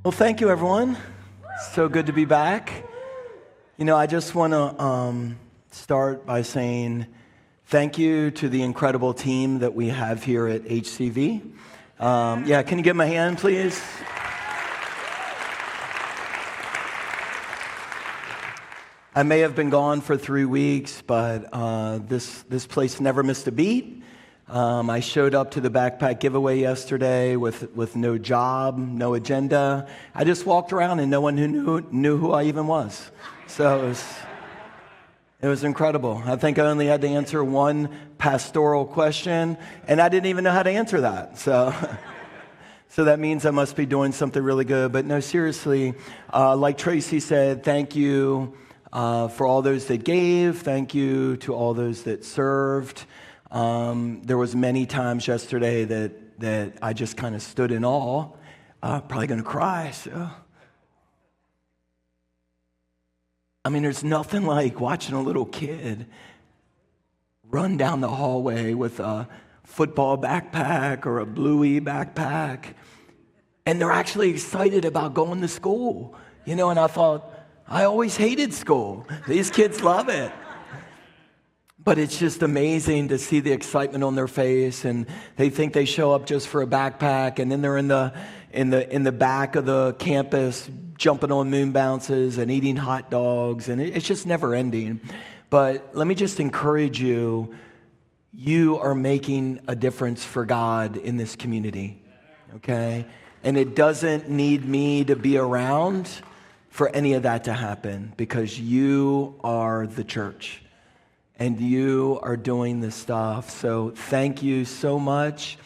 Well, thank you, everyone. So good to be back. I just want to start by saying thank you to the incredible team that we have here at HCV. Can you give them a hand, please? I may have been gone for 3 weeks, but this place never missed a beat. I showed up to the backpack giveaway yesterday with no job, no agenda. I just walked around and no one knew who I even was. So it was incredible. I think I only had to answer one pastoral question, and I didn't even know how to answer that. So that means I must be doing something really good. But no, seriously, like Tracy said, thank you for all those that gave. Thank you to all those that served. There was many times yesterday that I just kind of stood in awe, probably going to cry. So. There's nothing like watching a little kid run down the hallway with a football backpack or a bluey backpack, and they're actually excited about going to school, and I thought, I always hated school. These kids love it. But it's just amazing to see the excitement on their face, and they think they show up just for a backpack, and then they're in the back of the campus jumping on moon bounces and eating hot dogs, and it's just never ending. But let me just encourage you, you are making a difference for God in this community, okay? And it doesn't need me to be around for any of that to happen, because you are the church. And you are doing this stuff. So thank you so much.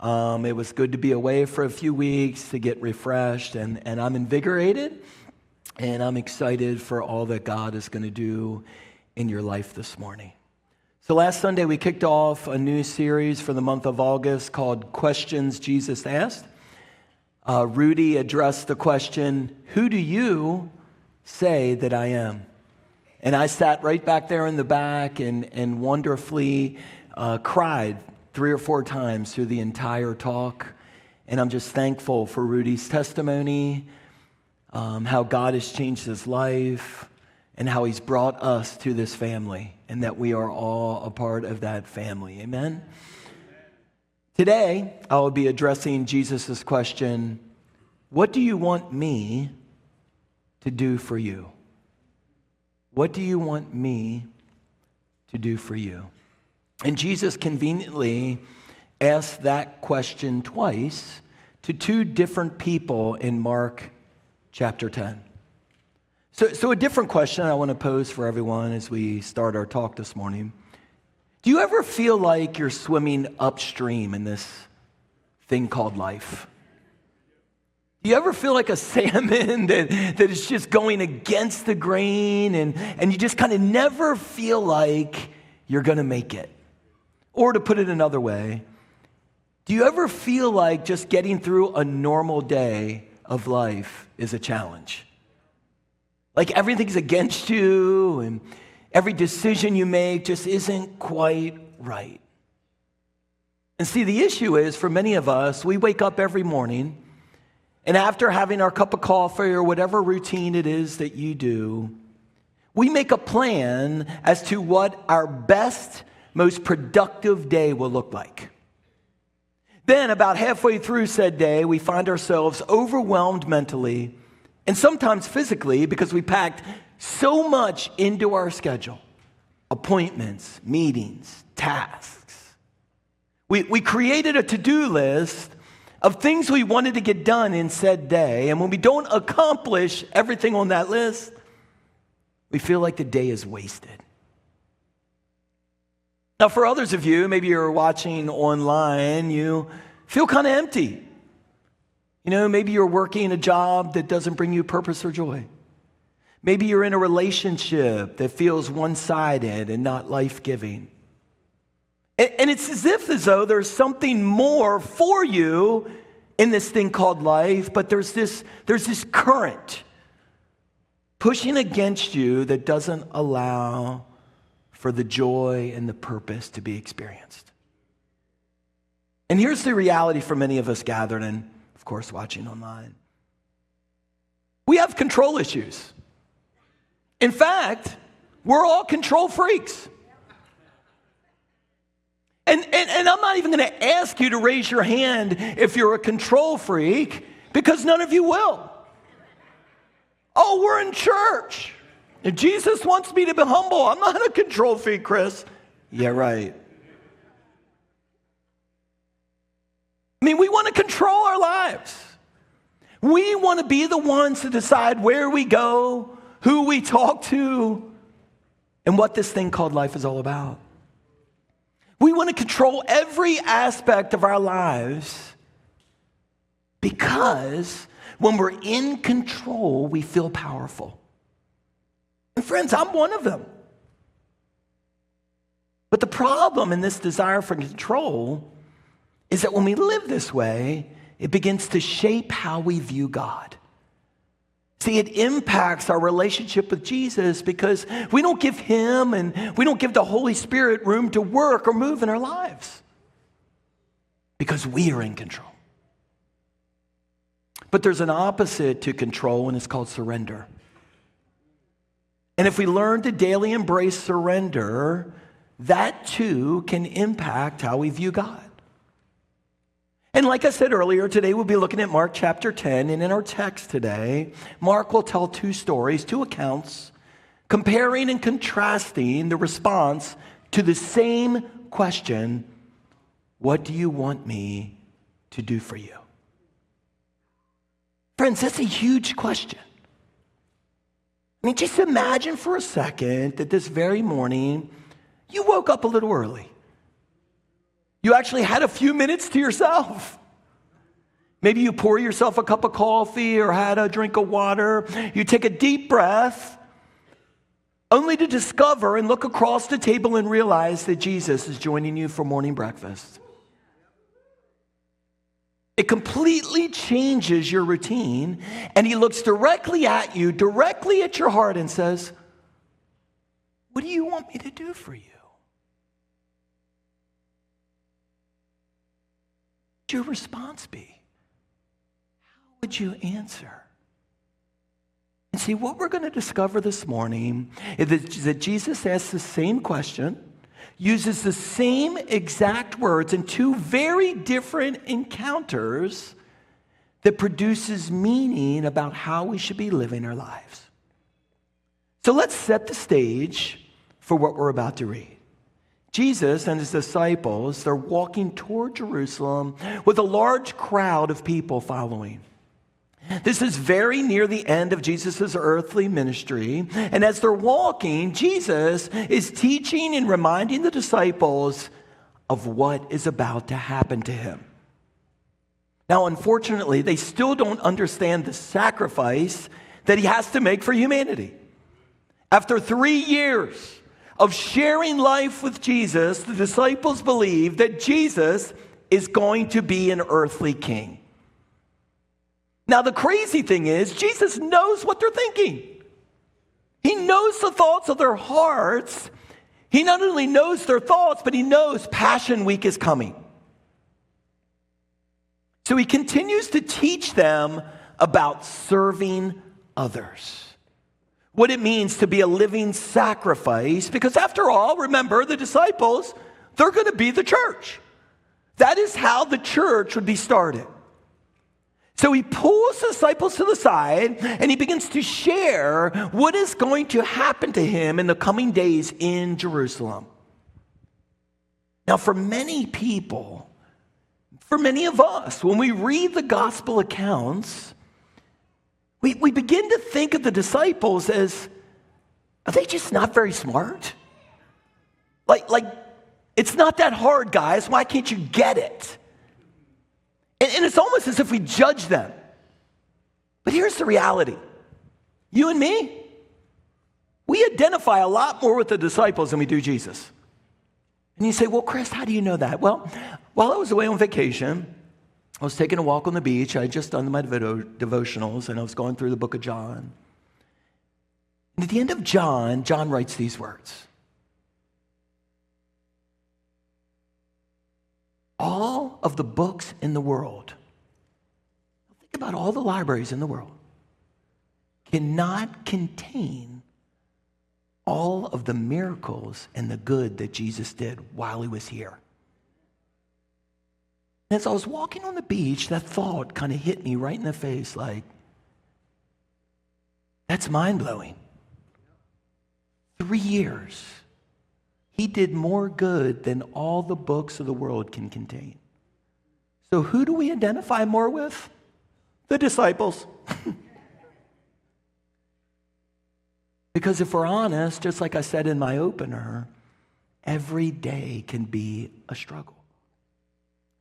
It was good to be away for a few weeks to get refreshed. And I'm invigorated. And I'm excited for all that God is going to do in your life this morning. So last Sunday, we kicked off a new series for the month of August called Questions Jesus Asked. Rudy addressed the question, who do you say that I am? And I sat right back there in the back and wonderfully cried 3 or 4 times through the entire talk. And I'm just thankful for Rudy's testimony, how God has changed his life, and how he's brought us to this family, and that we are all a part of that family. Amen? Today, I will be addressing Jesus' question, what do you want me to do for you? What do you want me to do for you? And Jesus conveniently asked that question twice to 2 different people in Mark chapter 10. So a different question I want to pose for everyone as we start our talk this morning. Do you ever feel like you're swimming upstream in this thing called life? Do you ever feel like a salmon that is just going against the grain and you just kind of never feel like you're going to make it? Or to put it another way, do you ever feel like just getting through a normal day of life is a challenge? Like everything's against you and every decision you make just isn't quite right. And see, the issue is for many of us, we wake up every morning, and after having our cup of coffee or whatever routine it is that you do, we make a plan as to what our best, most productive day will look like. Then about halfway through said day, we find ourselves overwhelmed mentally and sometimes physically because we packed so much into our schedule. Appointments, meetings, tasks. We created a to-do list of things we wanted to get done in said day, and when we don't accomplish everything on that list, we feel like the day is wasted. Now, for others of you, maybe you're watching online, you feel kind of empty. Maybe you're working a job that doesn't bring you purpose or joy. Maybe you're in a relationship that feels one-sided and not life-giving. And it's as though there's something more for you in this thing called life, but there's this current pushing against you that doesn't allow for the joy and the purpose to be experienced. And here's the reality for many of us gathered and, of course, watching online. control issues. In fact, we're all control freaks. And I'm not even going to ask you to raise your hand if you're a control freak, because none of you will. Oh, we're in church. If Jesus wants me to be humble, I'm not a control freak, Chris. Yeah, right. I mean, we want to control our lives. We want to be the ones to decide where we go, who we talk to, and what this thing called life is all about. We want to control every aspect of our lives because when we're in control, we feel powerful. And friends, I'm one of them. But the problem in this desire for control is that when we live this way, it begins to shape how we view God. See, it impacts our relationship with Jesus because we don't give him and we don't give the Holy Spirit room to work or move in our lives because we are in control. But there's an opposite to control, and it's called surrender. And if we learn to daily embrace surrender, that too can impact how we view God. And like I said earlier, today we'll be looking at Mark chapter 10. And in our text today, Mark will tell two stories, two accounts, comparing and contrasting the response to the same question, what do you want me to do for you? Friends, that's a huge question. I mean, just imagine for a second that this very morning, you woke up a little early. You actually had a few minutes to yourself. Maybe you pour yourself a cup of coffee or had a drink of water. You take a deep breath, only to discover and look across the table and realize that Jesus is joining you for morning breakfast. It completely changes your routine, and he looks directly at you, directly at your heart, and says, what do you want me to do for you? What would your response be? How would you answer? And see, what we're going to discover this morning is that Jesus asks the same question, uses the same exact words in two very different encounters that produces meaning about how we should be living our lives. So let's set the stage for what we're about to read. Jesus and his disciples, they're walking toward Jerusalem with a large crowd of people following. This is very near the end of Jesus' earthly ministry. And as they're walking, Jesus is teaching and reminding the disciples of what is about to happen to him. Now, unfortunately, they still don't understand the sacrifice that he has to make for humanity. After 3 years of sharing life with Jesus, the disciples believe that Jesus is going to be an earthly king. Now, the crazy thing is, Jesus knows what they're thinking. He knows the thoughts of their hearts. He not only knows their thoughts, but he knows Passion Week is coming. So he continues to teach them about serving others. What it means to be a living sacrifice, because after all, remember, the disciples, they're going to be the church. That is how the church would be started. So he pulls the disciples to the side and he begins to share what is going to happen to him in the coming days in Jerusalem. Now, for many people, for many of us, when we read the gospel accounts, we begin to think of the disciples as, are they just not very smart? Like it's not that hard, guys. Why can't you get it? And it's almost as if we judge them. But here's the reality. You and me, we identify a lot more with the disciples than we do Jesus. And you say, well, Chris, how do you know that? Well, while I was away on vacation, I was taking a walk on the beach. I had just done my devotionals, and I was going through the book of John. And at the end of John, John writes these words. All of the books in the world, think about all the libraries in the world, cannot contain all of the miracles and the good that Jesus did while he was here. And as I was walking on the beach, that thought kind of hit me right in the face, like, that's mind-blowing. 3 years. He did more good than all the books of the world can contain. So who do we identify more with? The disciples. Because if we're honest, just like I said in my opener, every day can be a struggle.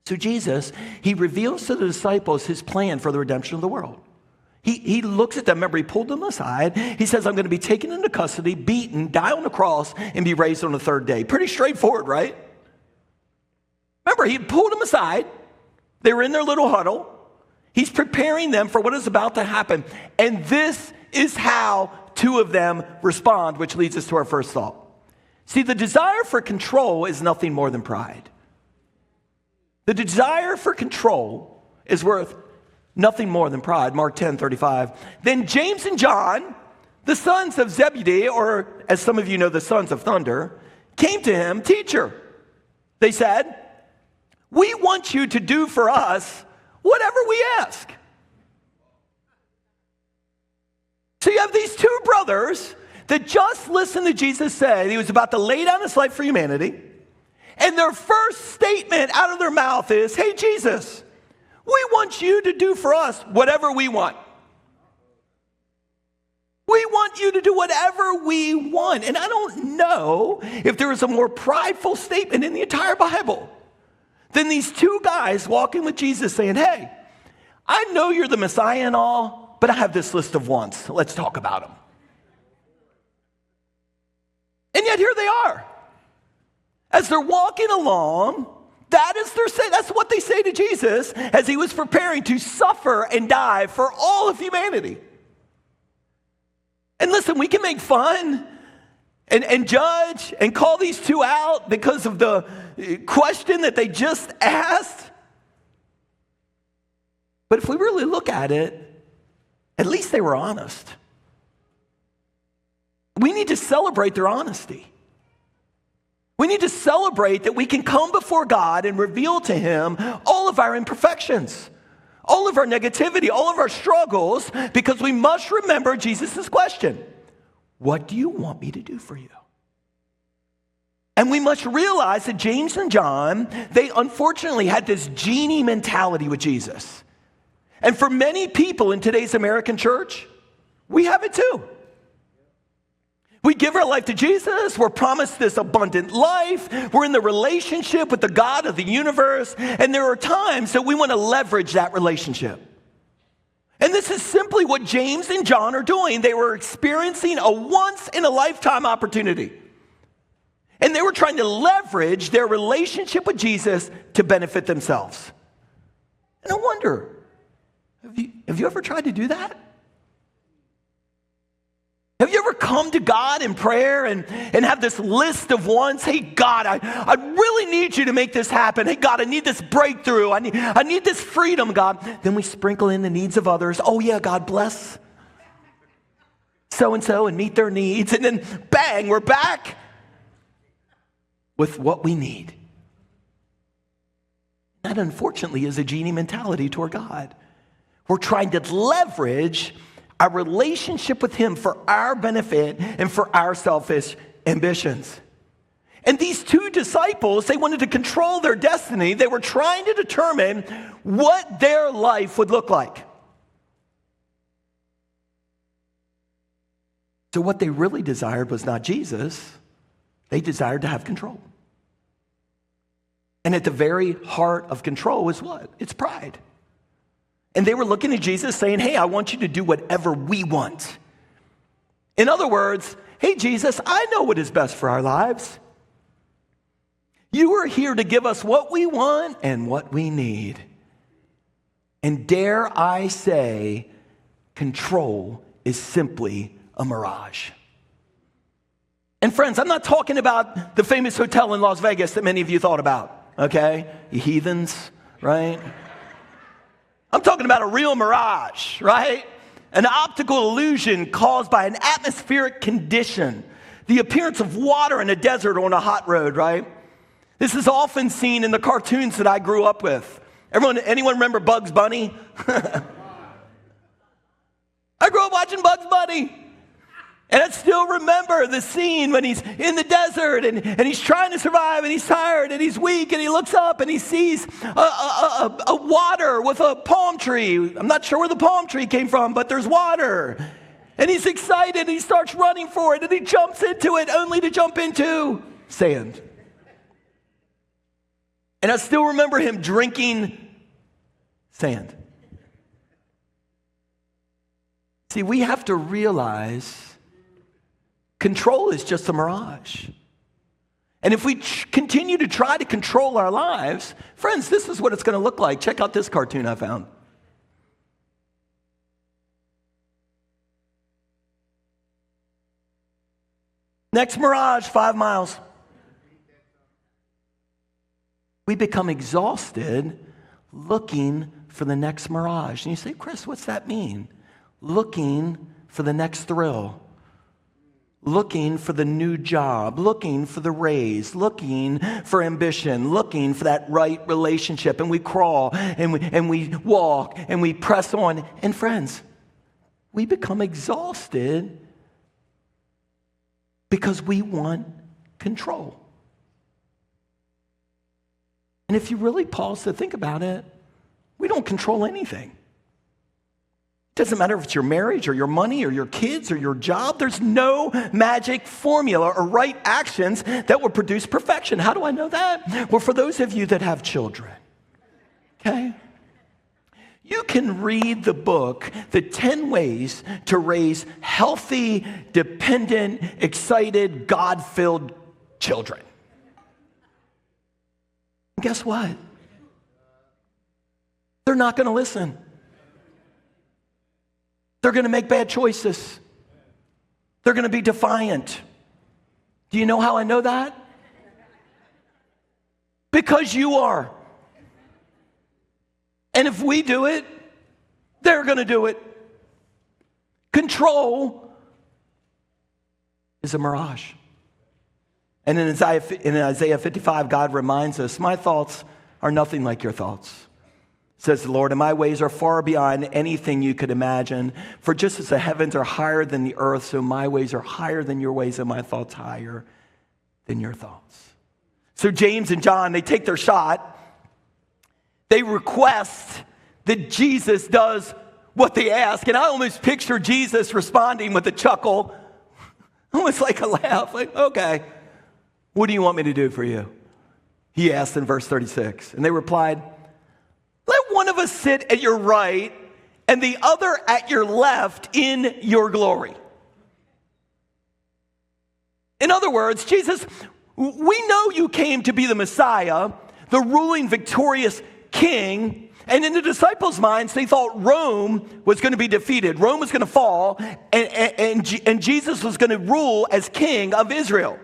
So Jesus, he reveals to the disciples his plan for the redemption of the world. He looks at them. Remember, he pulled them aside. He says, I'm going to be taken into custody, beaten, die on the cross, and be raised on the third day. Pretty straightforward, right? Remember, he pulled them aside. They were in their little huddle. He's preparing them for what is about to happen. And this is how two of them respond, which leads us to our first thought. See, the desire for control is nothing more than pride. The desire for control is worth nothing more than pride. Mark 10:35. Then James and John, the sons of Zebedee, or as some of you know, the sons of thunder, came to him, teacher. They said, we want you to do for us whatever we ask. So you have these two brothers that just listened to Jesus say he was about to lay down his life for humanity. And their first statement out of their mouth is, hey, Jesus, we want you to do for us whatever we want. We want you to do whatever we want. And I don't know if there is a more prideful statement in the entire Bible than these two guys walking with Jesus saying, hey, I know you're the Messiah and all, but I have this list of wants. Let's talk about them. And yet here they are. As they're walking along, that's what they say to Jesus as he was preparing to suffer and die for all of humanity. And listen, we can make fun and judge and call these two out because of the question that they just asked. But if we really look at it, at least they were honest. We need to celebrate their honesty. We need to celebrate that we can come before God and reveal to him all of our imperfections, all of our negativity, all of our struggles, because we must remember Jesus' question. What do you want me to do for you? And we must realize that James and John, they unfortunately had this genie mentality with Jesus. And for many people in today's American church, we have it too. We give our life to Jesus. We're promised this abundant life. We're in the relationship with the God of the universe. And there are times that we want to leverage that relationship. And this is simply what James and John are doing. They were experiencing a once-in-a-lifetime opportunity. And they were trying to leverage their relationship with Jesus to benefit themselves. And I wonder, have you ever tried to do that? Have you ever come to God in prayer and have this list of wants? Hey, God, I really need you to make this happen. Hey, God, I need this breakthrough. I need this freedom, God. Then we sprinkle in the needs of others. Oh, yeah, God bless so-and-so and meet their needs. And then, bang, we're back with what we need. That, unfortunately, is a genie mentality toward God. We're trying to leverage our relationship with him for our benefit and for our selfish ambitions. And these two disciples, they wanted to control their destiny. They were trying to determine what their life would look like. So what they really desired was not Jesus. They desired to have control. And at the very heart of control is what? It's pride. And they were looking at Jesus saying, hey, I want you to do whatever we want. In other words, hey, Jesus, I know what is best for our lives. You are here to give us what we want and what we need. And dare I say, control is simply a mirage. And friends, I'm not talking about the famous hotel in Las Vegas that many of you thought about, okay? You heathens, right? I'm talking about a real mirage, right? an optical illusion caused by an atmospheric condition, the appearance of water in a desert or on a hot road, right? This is often seen in the cartoons that I grew up with. Anyone remember Bugs Bunny? I grew up watching Bugs Bunny. And I still remember the scene when he's in the desert and he's trying to survive and he's tired and he's weak and he looks up and he sees a water with a palm tree. I'm not sure where the palm tree came from, but there's water. And he's excited and he starts running for it and he jumps into it only to jump into sand. And I still remember him drinking sand. See, we have to realize control is just a mirage. And if we continue to try to control our lives, friends, this is what it's going to look like. Check out this cartoon I found. Next mirage, 5 miles. We become exhausted looking for the next mirage. And you say, Chris, what's that mean? Looking for the next thrill. Looking for the new job, looking for the raise, looking for ambition, looking for that right relationship. And we crawl and we walk and we press on. And friends, we become exhausted because we want control. And if you really pause to think about it, we don't control anything. It doesn't matter if it's your marriage or your money or your kids or your job. There's no magic formula or right actions that will produce perfection. How do I know that? Well, for those of you that have children, okay? You can read the book, The 10 Ways to Raise Healthy, Dependent, Excited, God-Filled Children. And guess what? They're not going to listen. They're going to make bad choices. They're going to be defiant. Do you know how I know that? Because you are. And if we do it, they're going to do it. Control is a mirage. And in Isaiah 55, God reminds us, my thoughts are nothing like your thoughts, says the Lord, and my ways are far beyond anything you could imagine. For just as the heavens are higher than the earth, so my ways are higher than your ways and my thoughts higher than your thoughts. So James and John, they take their shot. They request that Jesus does what they ask. And I almost picture Jesus responding with a chuckle, almost like a laugh, like, okay, what do you want me to do for you? He asked in verse 36. And they replied, let one of us sit at your right and the other at your left in your glory. In other words, Jesus, we know you came to be the Messiah, the ruling, victorious king. And in the disciples' minds, they thought Rome was going to be defeated. Rome was going to fall, and Jesus was going to rule as king of Israel.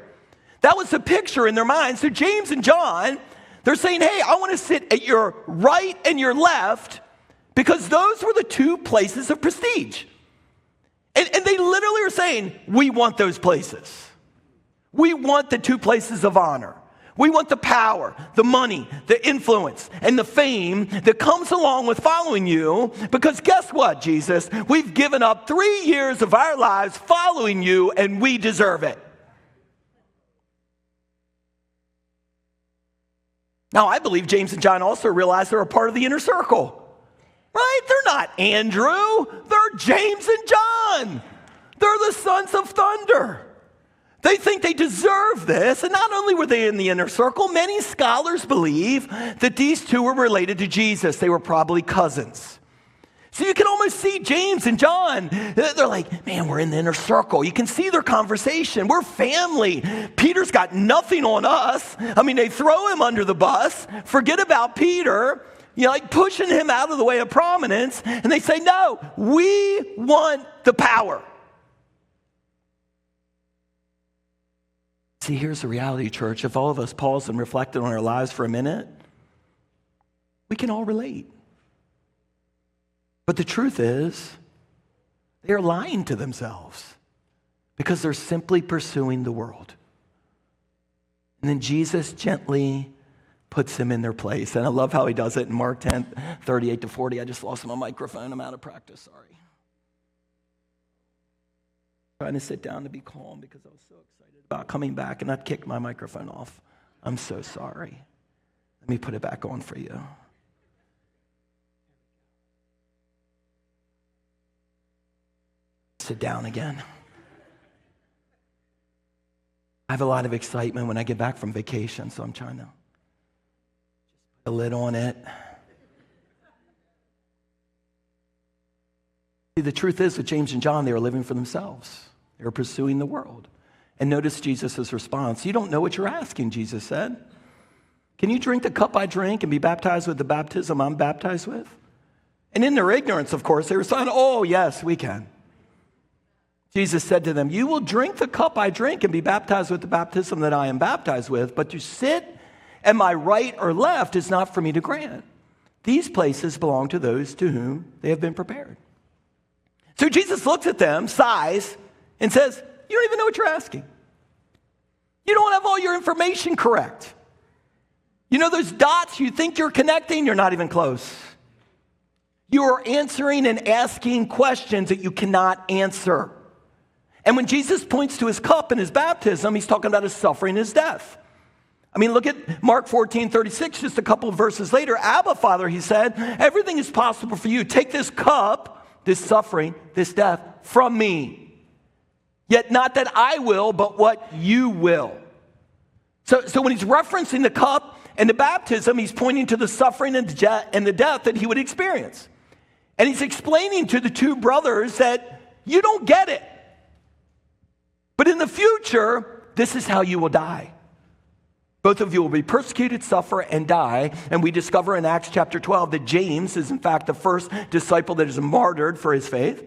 That was the picture in their minds. So James and John, they're saying, hey, I want to sit at your right and your left because those were the two places of prestige. And they literally are saying, we want those places. We want the two places of honor. We want the power, the money, the influence, and the fame that comes along with following you. Because guess what, Jesus? We've given up 3 years of our lives following you, and we deserve it. Now, I believe James and John also realized they're a part of the inner circle. Right? They're not Andrew. They're James and John. They're the sons of thunder. They think they deserve this. And not only were they in the inner circle, many scholars believe that these two were related to Jesus. They were probably cousins. So you can almost see James and John. They're like, man, we're in the inner circle. You can see their conversation. We're family. Peter's got nothing on us. I mean, they throw him under the bus, forget about Peter, like pushing him out of the way of prominence. And they say, no, we want the power. See, here's the reality, church. If all of us paused and reflected on our lives for a minute, we can all relate. But the truth is, They are lying to themselves because they're simply pursuing the world. And then Jesus gently puts them in their place. And I love how he does it in Mark 10, 38 to 40. I just lost my microphone. I'm out of practice. Sorry. Trying to sit down to be calm because I was so excited about coming back and I'd kicked my microphone off. I'm so sorry. Let me put it back on for you. Sit down again. I have a lot of excitement when I get back from vacation, so I'm trying to just put a lid on it. See, the truth is with James and John, they were living for themselves. They were pursuing the world. And notice Jesus' response. You don't know what you're asking, Jesus said. Can you drink the cup I drink and be baptized with the baptism I'm baptized with? And in their ignorance, of course, they were saying, oh, yes, we can. Jesus said to them, you will drink the cup I drink and be baptized with the baptism that I am baptized with, but to sit at my right or left is not for me to grant. These places belong to those to whom they have been prepared. So Jesus looks at them, sighs, and says, you don't even know what you're asking. You don't have all your information correct. You know those dots you think you're connecting, you're not even close. You are answering and asking questions that you cannot answer. And when Jesus points to his cup and his baptism, he's talking about his suffering and his death. I mean, look at Mark 14:36, just a couple of verses later. Abba, Father, he said, everything is possible for you. Take this cup, this suffering, this death from me. Yet not that I will, but what you will. So when he's referencing the cup and the baptism, he's pointing to the suffering and the death that he would experience. And he's explaining to the two brothers that you don't get it. But in the future, this is how you will die. Both of you will be persecuted, suffer, and die. And we discover in Acts chapter 12 that James is in fact the first disciple that is martyred for his faith.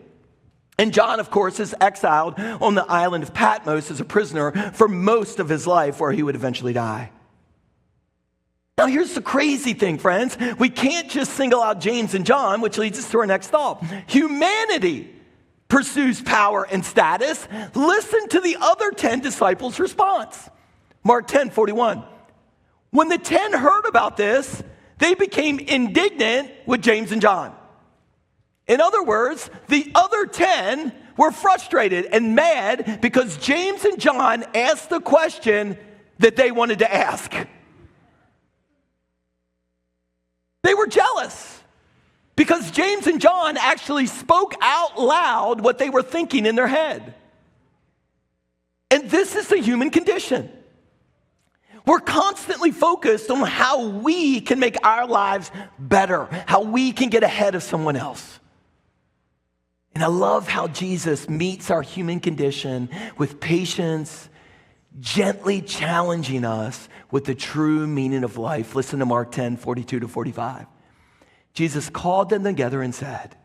And John, of course, is exiled on the island of Patmos as a prisoner for most of his life, where he would eventually die. Now, here's the crazy thing, friends. We can't just single out James and John, which leads us to our next thought. Humanity pursues power and status. Listen to the other 10 disciples' response. Mark 10:41. When the 10 heard about this, they became indignant with James and John. In other words, the other 10 were frustrated and mad because James and John asked the question that they wanted to ask. They were jealous because James and John actually spoke out loud what they were thinking in their head. And this is the human condition. We're constantly focused on how we can make our lives better, how we can get ahead of someone else. And I love how Jesus meets our human condition with patience, gently challenging us with the true meaning of life. Listen to Mark 10:42 to 45. Jesus called them together and said,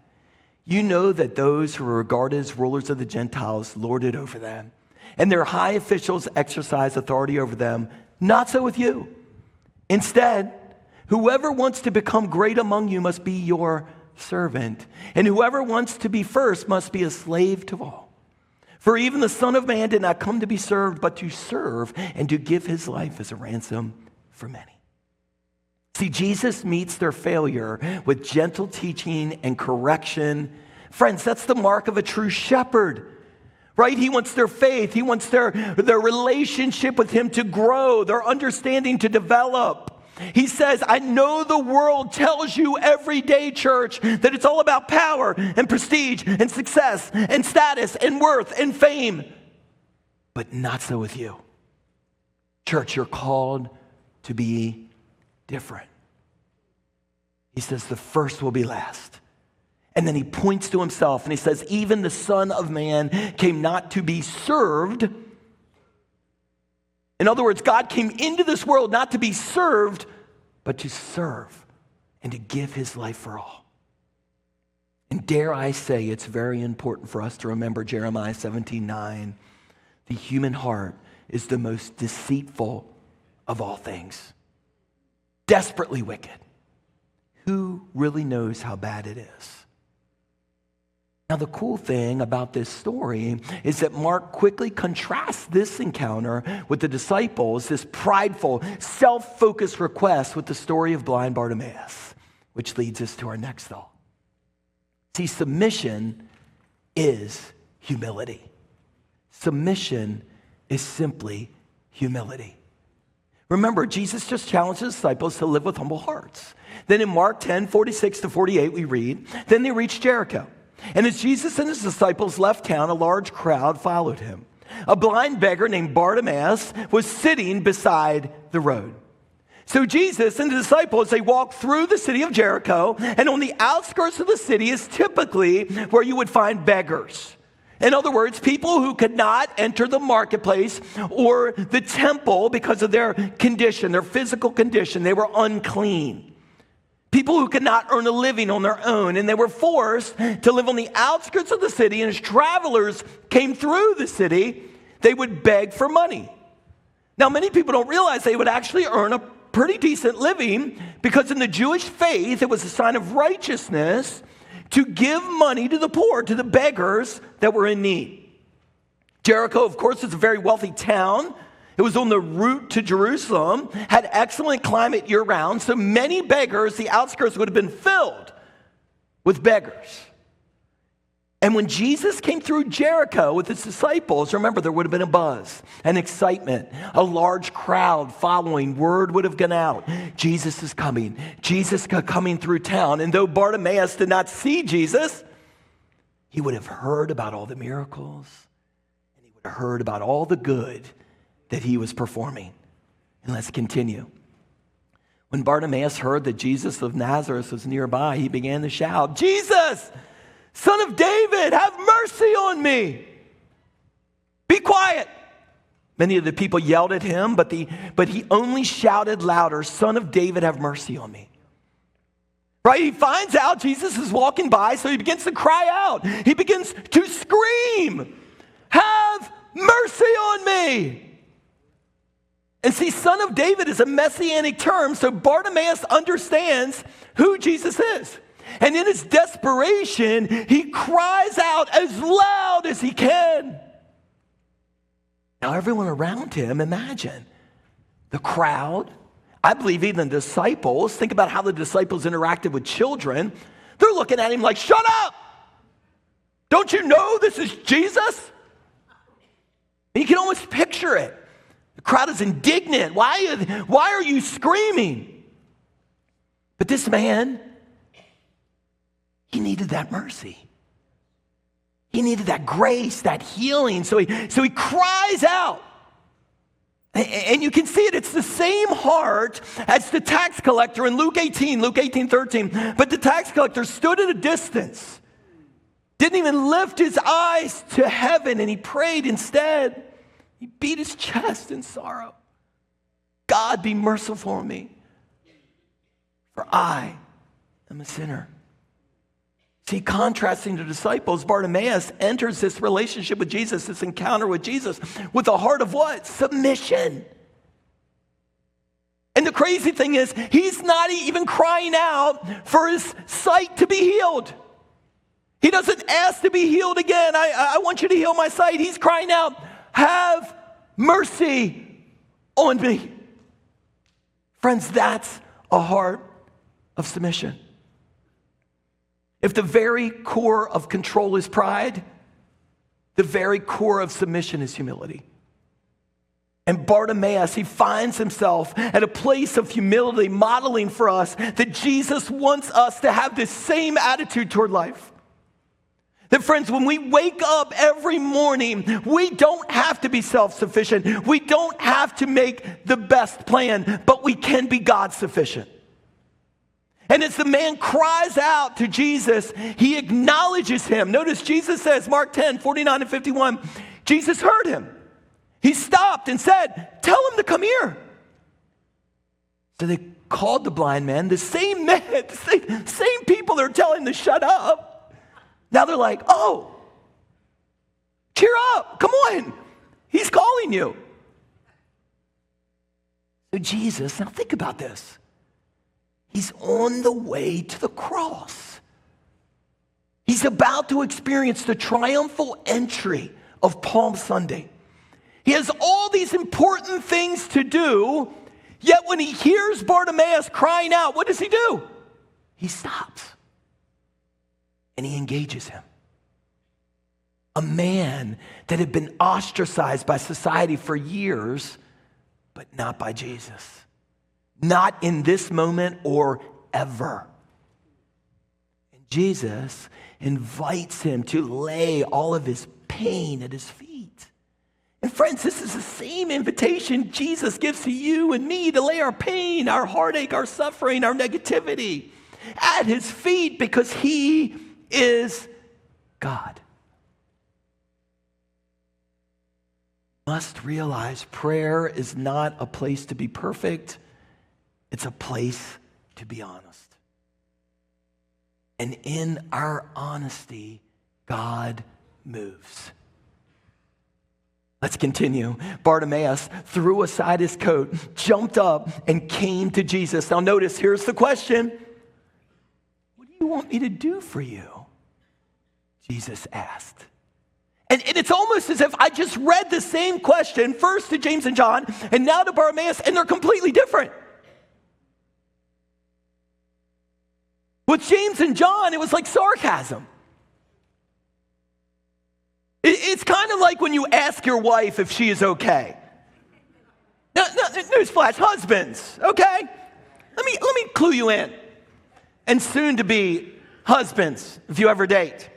you know that those who are regarded as rulers of the Gentiles lord it over them, and their high officials exercise authority over them. Not so with you. Instead, whoever wants to become great among you must be your servant, and whoever wants to be first must be a slave to all. For even the Son of Man did not come to be served, but to serve and to give his life as a ransom for many. See, Jesus meets their failure with gentle teaching and correction. Friends, that's the mark of a true shepherd. Right? He wants their faith. He wants their relationship with him to grow, their understanding to develop. He says, I know the world tells you every day, church, that it's all about power and prestige and success and status and worth and fame. But not so with you. Church, you're called to be different. He says the first will be last. And then he points to himself and he says, even the Son of Man came not to be served. In other words, God came into this world not to be served, but to serve and to give his life for all. And dare I say, it's very important for us to remember Jeremiah 17:9. The human heart is the most deceitful of all things, desperately wicked. Who really knows how bad it is? Now, the cool thing about this story is that Mark quickly contrasts this encounter with the disciples, this prideful, self-focused request, with the story of blind Bartimaeus, which leads us to our next thought. See, submission is humility. Submission is simply humility. Remember, Jesus just challenged his disciples to live with humble hearts. Then in Mark 10:46-48, we read, then they reached Jericho. And as Jesus and his disciples left town, a large crowd followed him. A blind beggar named Bartimaeus was sitting beside the road. So Jesus and the disciples, they walked through the city of Jericho, and on the outskirts of the city is typically where you would find beggars. In other words, people who could not enter the marketplace or the temple because of their condition, their physical condition. They were unclean. People who could not earn a living on their own, and they were forced to live on the outskirts of the city, and as travelers came through the city, they would beg for money. Now, many people don't realize they would actually earn a pretty decent living because in the Jewish faith, it was a sign of righteousness to give money to the poor, to the beggars that were in need. Jericho, of course, is a very wealthy town. It was on the route to Jerusalem, had excellent climate year-round, so many beggars, the outskirts would have been filled with beggars. And when Jesus came through Jericho with his disciples, remember, there would have been a buzz, an excitement, a large crowd following. Word would have gone out. Jesus is coming. Jesus is coming through town. And though Bartimaeus did not see Jesus, he would have heard about all the miracles, and he would have heard about all the good that he was performing. And let's continue. When Bartimaeus heard that Jesus of Nazareth was nearby, he began to shout, Jesus, Son of David, have mercy on me. Be quiet. Many of the people yelled at him, but he only shouted louder, Son of David, have mercy on me. Right? He finds out Jesus is walking by, so he begins to cry out. He begins to scream, have mercy on me. And see, Son of David is a messianic term, so Bartimaeus understands who Jesus is. And in his desperation, he cries out as loud as he can. Now, everyone around him, imagine the crowd. I believe even the disciples. Think about how the disciples interacted with children. They're looking at him like, shut up! Don't you know this is Jesus? And you can almost picture it. The crowd is indignant. Why are you screaming? But this man, he needed that mercy. He needed that grace, that healing. So he cries out. And you can see it. It's the same heart as the tax collector in Luke 18:13. But the tax collector stood at a distance, didn't even lift his eyes to heaven, and he prayed instead. He beat his chest in sorrow. God, be merciful on me, for I am a sinner. See, contrasting the disciples, Bartimaeus enters this relationship with Jesus, this encounter with Jesus, with a heart of what? Submission. And the crazy thing is, he's not even crying out for his sight to be healed. He doesn't ask to be healed again. I want you to heal my sight. He's crying out, have mercy on me. Friends, that's a heart of submission. If the very core of control is pride, the very core of submission is humility. And Bartimaeus, he finds himself at a place of humility, modeling for us that Jesus wants us to have this same attitude toward life. That, friends, when we wake up every morning, we don't have to be self-sufficient. We don't have to make the best plan, but we can be God-sufficient. And as the man cries out to Jesus, he acknowledges him. Notice Jesus says, Mark 10:49-51, Jesus heard him. He stopped and said, tell him to come here. So they called the blind man, the same men, the same people that are telling him to shut up. Now they're like, oh, cheer up, come on, he's calling you. So Jesus, now think about this. He's on the way to the cross. He's about to experience the triumphal entry of Palm Sunday. He has all these important things to do, yet when he hears Bartimaeus crying out, what does he do? He stops and he engages him. A man that had been ostracized by society for years, but not by Jesus. Not in this moment or ever. And Jesus invites him to lay all of his pain at his feet. And friends, this is the same invitation Jesus gives to you and me, to lay our pain, our heartache, our suffering, our negativity at his feet, because he is God. Must realize prayer is not a place to be perfect. It's a place to be honest. And in our honesty, God moves. Let's continue. Bartimaeus threw aside his coat, jumped up, and came to Jesus. Now notice, here's the question. What do you want me to do for you? Jesus asked. And it's almost as if I just read the same question first to James and John and now to Bartimaeus, and they're completely different. With James and John, it was like sarcasm. It's kind of like when you ask your wife if she is okay. No, newsflash, husbands, okay? Let me clue you in. And soon to be husbands, if you ever date.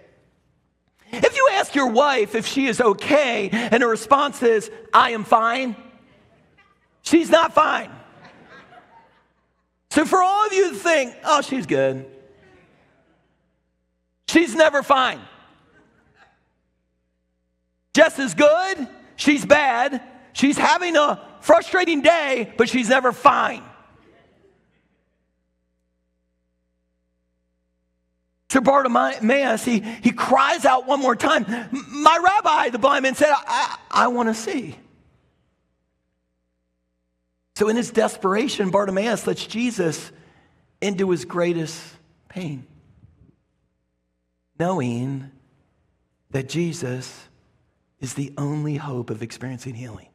If you ask your wife if she is okay and her response is, I am fine, she's not fine. So for all of you to think, oh, she's good. She's never fine. Jess is good, she's bad, she's having a frustrating day, but she's never fine. So Bartimaeus, he cries out one more time, my rabbi, the blind man said, I want to see. So in his desperation, Bartimaeus lets Jesus into his greatest pain, knowing that Jesus is the only hope of experiencing healing.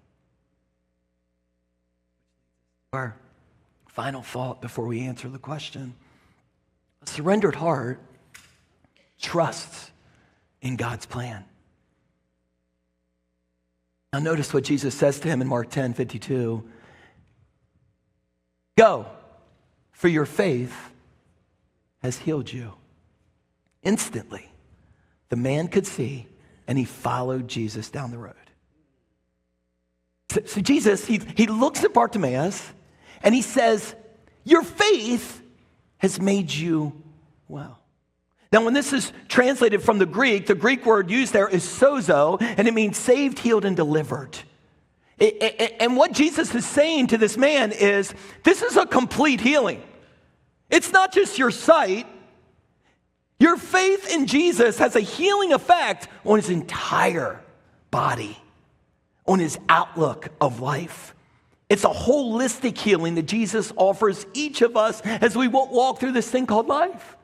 Our final thought before we answer the question. A surrendered heart trusts in God's plan. Now notice what Jesus says to him in Mark 10:52. Go, for your faith has healed you. Instantly, the man could see, and he followed Jesus down the road. So Jesus, he looks at Bartimaeus, and he says, your faith has made you well. Now, when this is translated from the Greek word used there is sozo, and it means saved, healed, and delivered. And what Jesus is saying to this man is, this is a complete healing. It's not just your sight. Your faith in Jesus has a healing effect on his entire body, on his outlook of life. It's a holistic healing that Jesus offers each of us as we walk through this thing called life.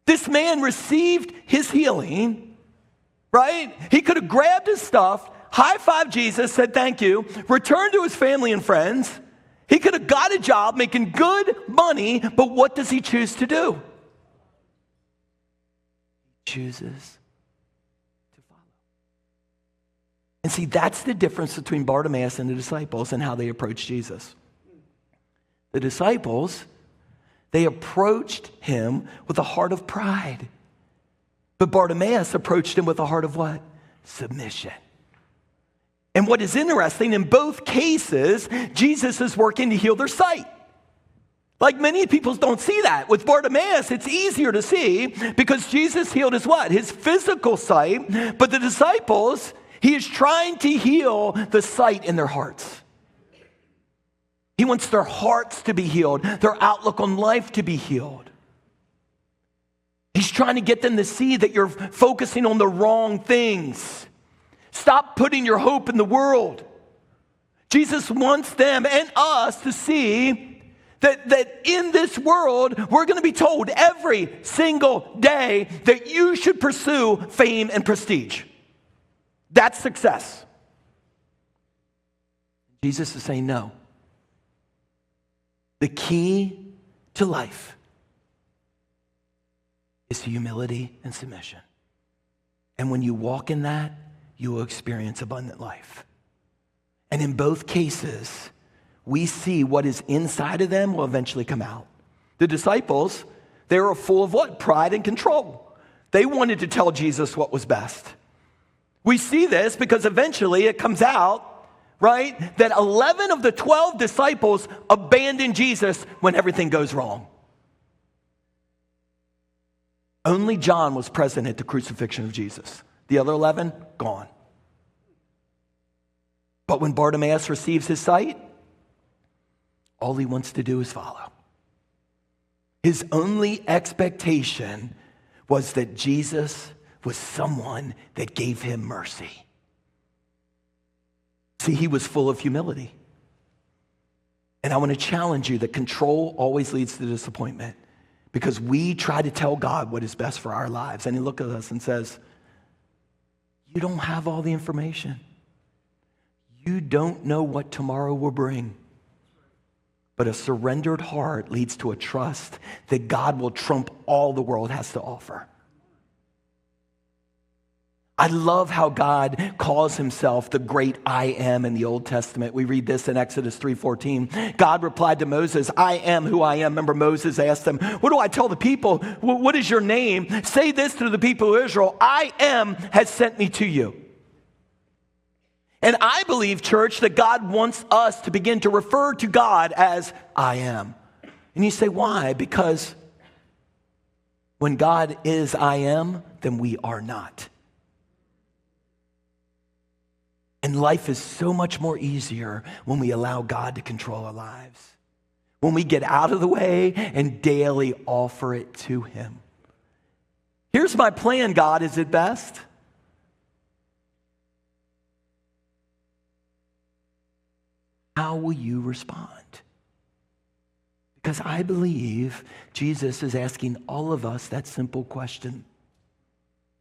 This man received his healing, right? He could have grabbed his stuff, high-fived Jesus, said thank you, returned to his family and friends. He could have got a job making good money, but what does he choose to do? He chooses to follow. And see, that's the difference between Bartimaeus and the disciples and how they approached Jesus. The disciples, they approached him with a heart of pride. But Bartimaeus approached him with a heart of what? Submission. And what is interesting, in both cases, Jesus is working to heal their sight. Like many people don't see that. With Bartimaeus, it's easier to see because Jesus healed his what? His physical sight. But the disciples, he is trying to heal the sight in their hearts. He wants their hearts to be healed, their outlook on life to be healed. He's trying to get them to see that you're focusing on the wrong things. Stop putting your hope in the world. Jesus wants them and us to see That in this world, we're going to be told every single day that you should pursue fame and prestige. That's success. Jesus is saying no. The key to life is humility and submission. And when you walk in that, you will experience abundant life. And in both cases, we see what is inside of them will eventually come out. The disciples, they were full of what? Pride and control. They wanted to tell Jesus what was best. We see this because eventually it comes out, right, that 11 of the 12 disciples abandon Jesus when everything goes wrong. Only John was present at the crucifixion of Jesus. The other 11, gone. But when Bartimaeus receives his sight, all he wants to do is follow. His only expectation was that Jesus was someone that gave him mercy. See, he was full of humility. And I want to challenge you that control always leads to disappointment because we try to tell God what is best for our lives. And he looks at us and says, you don't have all the information. You don't know what tomorrow will bring. But a surrendered heart leads to a trust that God will trump all the world has to offer. I love how God calls himself the great I am in the Old Testament. We read this in Exodus 3:14. God replied to Moses, I am who I am. Remember, Moses asked him, what do I tell the people? What is your name? Say this to the people of Israel, I am has sent me to you. And I believe, church, that God wants us to begin to refer to God as I am. And you say, why? Because when God is I am, then we are not. And life is so much more easier when we allow God to control our lives. When we get out of the way and daily offer it to him. Here's my plan, God, is it best? How will you respond? Because I believe Jesus is asking all of us that simple question.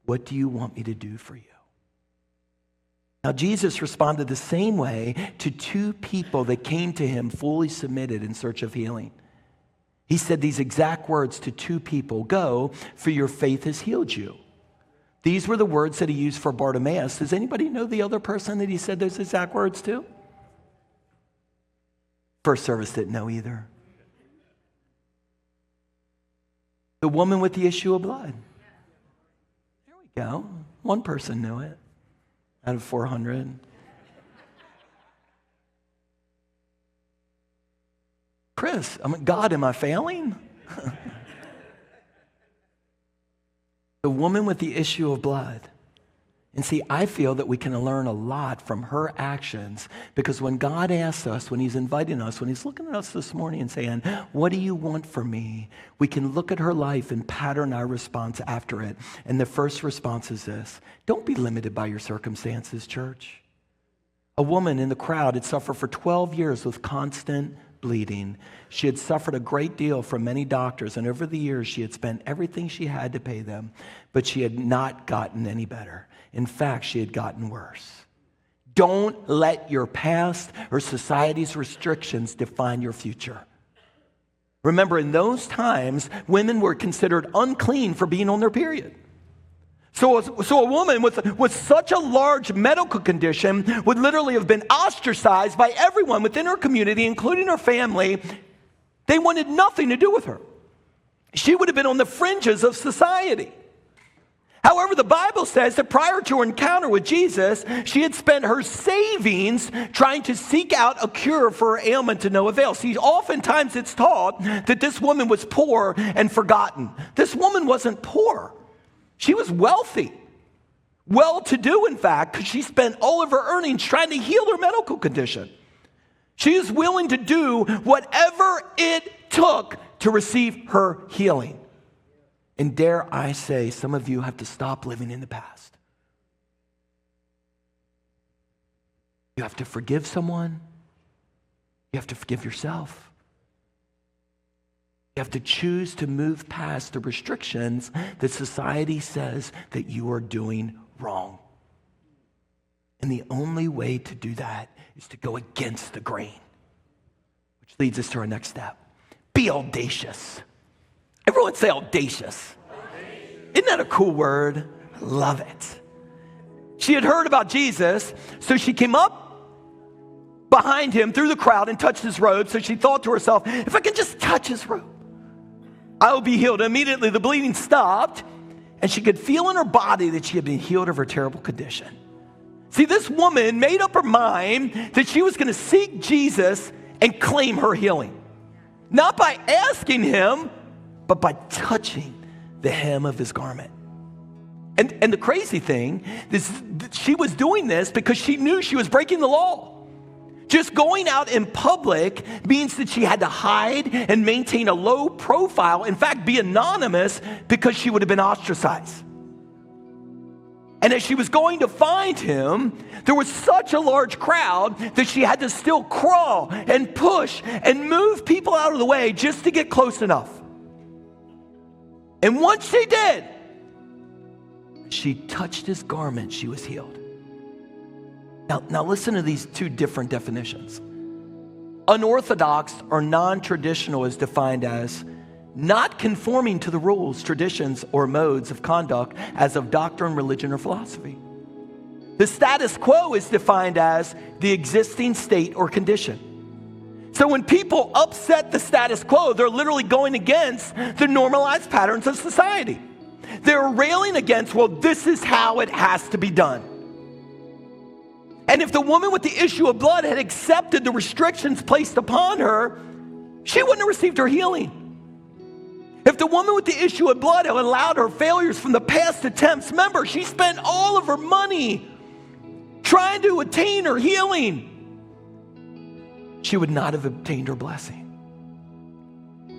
What do you want me to do for you? Now, Jesus responded the same way to two people that came to him fully submitted in search of healing. He said these exact words to two people, go, for your faith has healed you. These were the words that he used for Bartimaeus. Does anybody know the other person that he said those exact words to? First service didn't know either. The woman with the issue of blood. There we go. One person knew it out of 400. Chris, God, am I failing? The woman with the issue of blood. And see, I feel that we can learn a lot from her actions because when God asks us, when he's inviting us, when he's looking at us this morning and saying, what do you want from me? We can look at her life and pattern our response after it. And the first response is this: don't be limited by your circumstances, church. A woman in the crowd had suffered for 12 years with constant bleeding. She had suffered a great deal from many doctors, and over the years she had spent everything she had to pay them, but she had not gotten any better. In fact, she had gotten worse. Don't let your past or society's restrictions define your future. Remember, in those times, women were considered unclean for being on their period. So a woman with such a large medical condition would literally have been ostracized by everyone within her community, including her family. They wanted nothing to do with her. She would have been on the fringes of society. However, the Bible says that prior to her encounter with Jesus, she had spent her savings trying to seek out a cure for her ailment to no avail. See, oftentimes it's taught that this woman was poor and forgotten. This woman wasn't poor. She was wealthy. Well-to-do, in fact, because she spent all of her earnings trying to heal her medical condition. She is willing to do whatever it took to receive her healing. And dare I say, some of you have to stop living in the past. You have to forgive someone. You have to forgive yourself. You have to choose to move past the restrictions that society says that you are doing wrong. And the only way to do that is to go against the grain, which leads us to our next step. Be audacious. Everyone say audacious. Isn't that a cool word? I love it. She had heard about Jesus, so she came up behind him through the crowd and touched his robe. So she thought to herself, if I can just touch his robe, I will be healed. Immediately the bleeding stopped, and she could feel in her body that she had been healed of her terrible condition. See, this woman made up her mind that she was going to seek Jesus and claim her healing. Not by asking him, but by touching the hem of his garment. And the crazy thing is she was doing this because she knew she was breaking the law. Just going out in public means that she had to hide and maintain a low profile, in fact, be anonymous, because she would have been ostracized. And as she was going to find him, there was such a large crowd that she had to still crawl and push and move people out of the way just to get close enough. And once she did, she touched his garment, she was healed. Now listen to these two different definitions. Unorthodox or non-traditional is defined as not conforming to the rules, traditions, or modes of conduct as of doctrine, religion, or philosophy. The status quo is defined as the existing state or condition. So when people upset the status quo, they're literally going against the normalized patterns of society. They're railing against, well, this is how it has to be done. And if the woman with the issue of blood had accepted the restrictions placed upon her, she wouldn't have received her healing. If the woman with the issue of blood had allowed her failures from the past attempts, remember, she spent all of her money trying to attain her healing, she would not have obtained her blessing.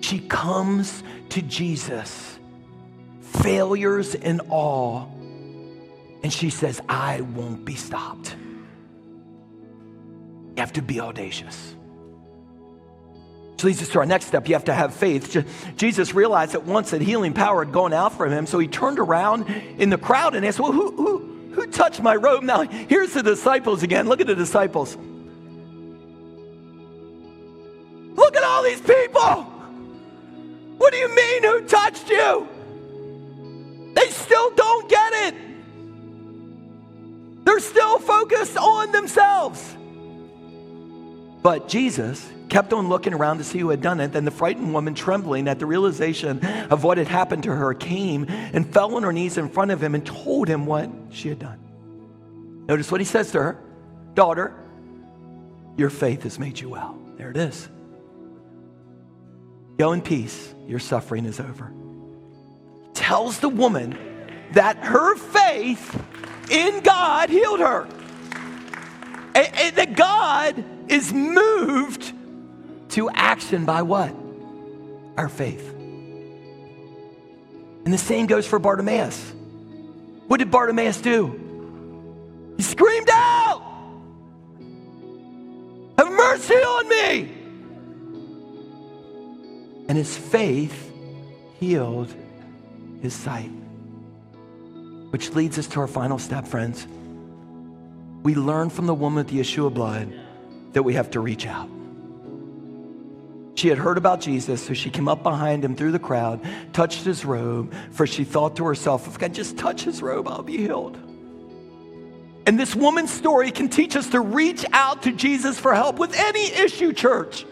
She comes to Jesus, failures and all, and she says, I won't be stopped. You have to be audacious. Which leads us to our next step. You have to have faith. Jesus realized at once that healing power had gone out from him, so he turned around in the crowd and asked, well, who touched my robe? Now, here's the disciples again. Look at the disciples. Look at all these people. What do you mean, who touched you? They still don't get it. They're still focused on themselves. But Jesus kept on looking around to see who had done it. Then the frightened woman, trembling at the realization of what had happened to her, came and fell on her knees in front of him and told him what she had done. Notice what he says to her. Daughter, your faith has made you well. There it is. Go in peace. Your suffering is over. Tells the woman that her faith in God healed her. And that God is moved to action by what? Our faith. And the same goes for Bartimaeus. What did Bartimaeus do? He screamed out, have mercy on me. And his faith healed his sight. Which leads us to our final step, friends. We learn from the woman with the issue of blood that we have to reach out. She had heard about Jesus, so she came up behind him through the crowd, touched his robe, for she thought to herself, if I just touch his robe, I'll be healed. And this woman's story can teach us to reach out to Jesus for help with any issue, church.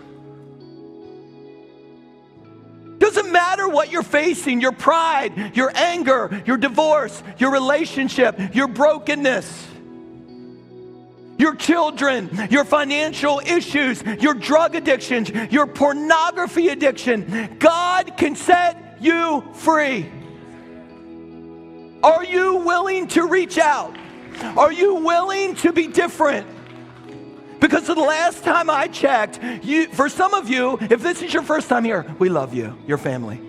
Doesn't matter what you're facing, your pride, your anger, your divorce, your relationship, your brokenness, your children, your financial issues, your drug addictions, your pornography addiction. God can set you free. Are you willing to reach out? Are you willing to be different? Because the last time I checked, for some of you, if this is your first time here, we love you, your family.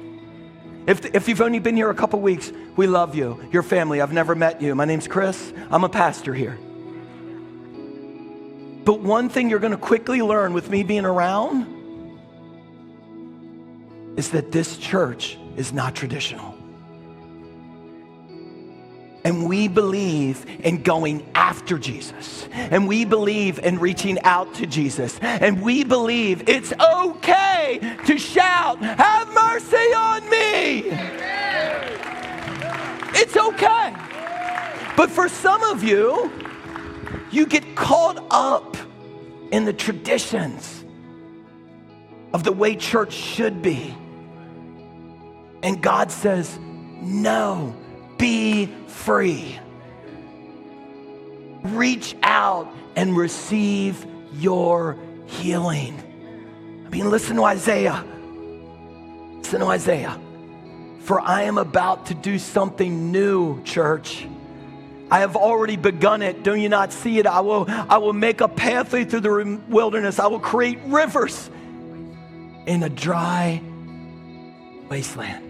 If you've only been here a couple weeks, we love you, your family. I've never met you. My name's Chris. I'm a pastor here. But one thing you're going to quickly learn with me being around is that this church is not traditional. And we believe in going after Jesus. And we believe in reaching out to Jesus. And we believe it's okay to shout, "Have mercy on me!" It's okay. But for some of you, you get caught up in the traditions of the way church should be. And God says, no, be free. Reach out and receive your healing. I mean, listen to Isaiah. Listen to Isaiah. For I am about to do something new, church. I have already begun it. Do you not see it? I will make a pathway through the wilderness. I will create rivers in a dry wasteland.